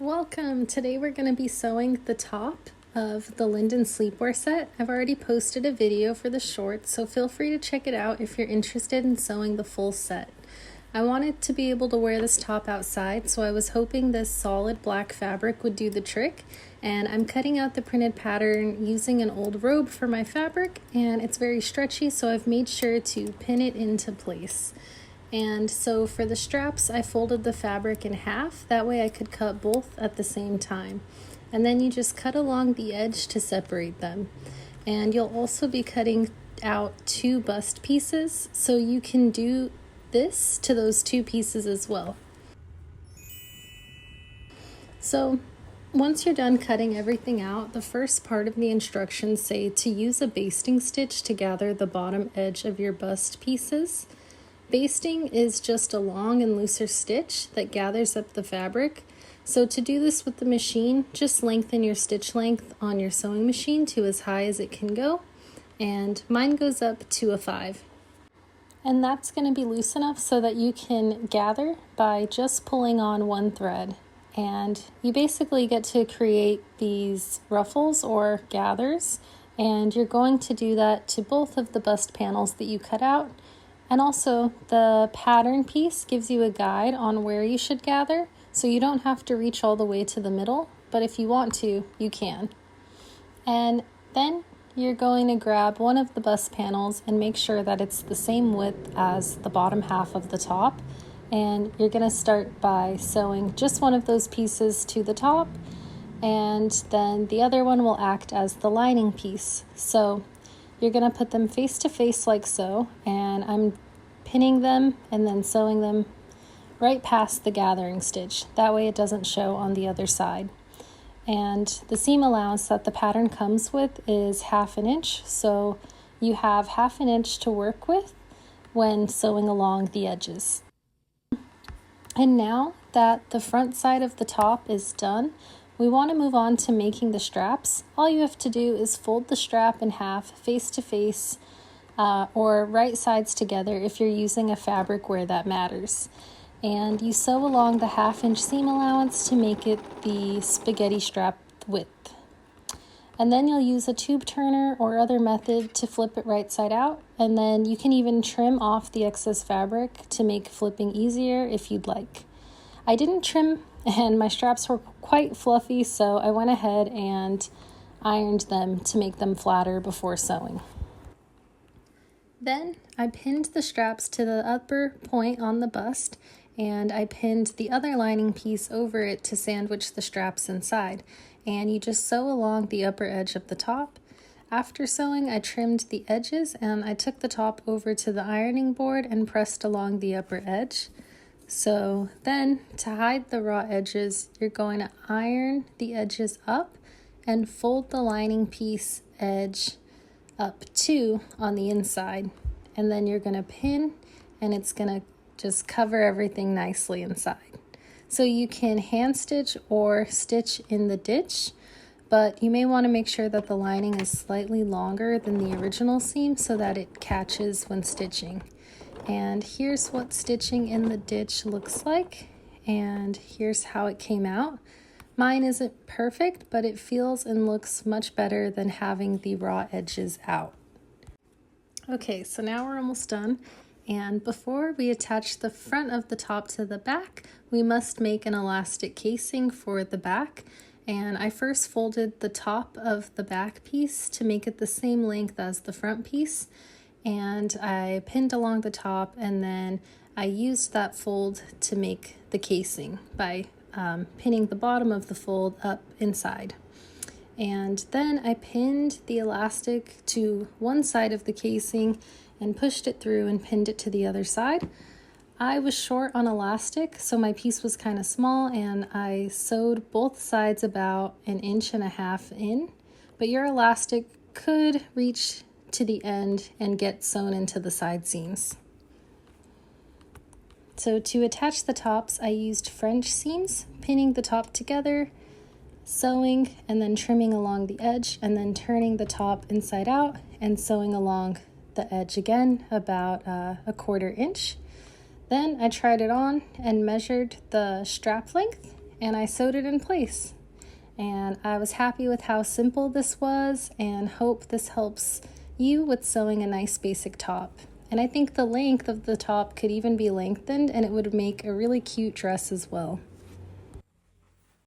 Welcome! Today we're going to be sewing the top of the Linden sleepwear set. I've already posted a video for the shorts, so feel free to check it out if you're interested in sewing the full set. I wanted to be able to wear this top outside, so I was hoping this solid black fabric would do the trick, and I'm cutting out the printed pattern using an old robe for my fabric, and it's very stretchy, so I've made sure to pin it into place. And so for the straps, I folded the fabric in half. That way I could cut both at the same time. And then you just cut along the edge to separate them. And you'll also be cutting out two bust pieces, so you can do this to those two pieces as well. So once you're done cutting everything out, the first part of the instructions say to use a basting stitch to gather the bottom edge of your bust pieces. Basting is just a long and looser stitch that gathers up the fabric. So to do this with the machine, just lengthen your stitch length on your sewing machine to as high as it can go. And mine goes up to a 5. And that's going to be loose enough so that you can gather by just pulling on one thread. And you basically get to create these ruffles or gathers. And you're going to do that to both of the bust panels that you cut out. And also the pattern piece gives you a guide on where you should gather, so you don't have to reach all the way to the middle, but if you want to, you can. And then you're going to grab one of the bust panels and make sure that it's the same width as the bottom half of the top. And you're going to start by sewing just one of those pieces to the top, and then the other one will act as the lining piece. So you're going to put them face to face like so, and I'm pinning them and then sewing them right past the gathering stitch. That way it doesn't show on the other side. And the seam allowance that the pattern comes with is 1/2 inch, so you have 1/2 inch to work with when sewing along the edges. And now that the front side of the top is done, we want to move on to making the straps. All you have to do is fold the strap in half, face to face, or right sides together if you're using a fabric where that matters. And you sew along the 1/2 inch seam allowance to make it the spaghetti strap width. And then you'll use a tube turner or other method to flip it right side out. And then you can even trim off the excess fabric to make flipping easier if you'd like. I didn't trim, and my straps were quite fluffy, so I went ahead and ironed them to make them flatter before sewing. Then I pinned the straps to the upper point on the bust, and I pinned the other lining piece over it to sandwich the straps inside. And you just sew along the upper edge of the top. After sewing, I trimmed the edges, and I took the top over to the ironing board and pressed along the upper edge. So then, to hide the raw edges, you're going to iron the edges up and fold the lining piece edge up too on the inside. And then you're going to pin, and it's going to just cover everything nicely inside. So you can hand stitch or stitch in the ditch, but you may want to make sure that the lining is slightly longer than the original seam so that it catches when stitching. And here's what stitching in the ditch looks like, and here's how it came out. Mine isn't perfect, but it feels and looks much better than having the raw edges out. Okay, so now we're almost done, and before we attach the front of the top to the back, we must make an elastic casing for the back. And I first folded the top of the back piece to make it the same length as the front piece. And I pinned along the top, and then I used that fold to make the casing by pinning the bottom of the fold up inside. And then I pinned the elastic to one side of the casing and pushed it through and pinned it to the other side. I was short on elastic, so my piece was kind of small, and I sewed both sides about 1.5 inches in, but your elastic could reach to the end and get sewn into the side seams. So to attach the tops, I used French seams, pinning the top together, sewing and then trimming along the edge, and then turning the top inside out and sewing along the edge again about 1/4 inch. Then I tried it on and measured the strap length, and I sewed it in place. And I was happy with how simple this was, and hope this helps you with sewing a nice basic top. And I think the length of the top could even be lengthened, and it would make a really cute dress as well.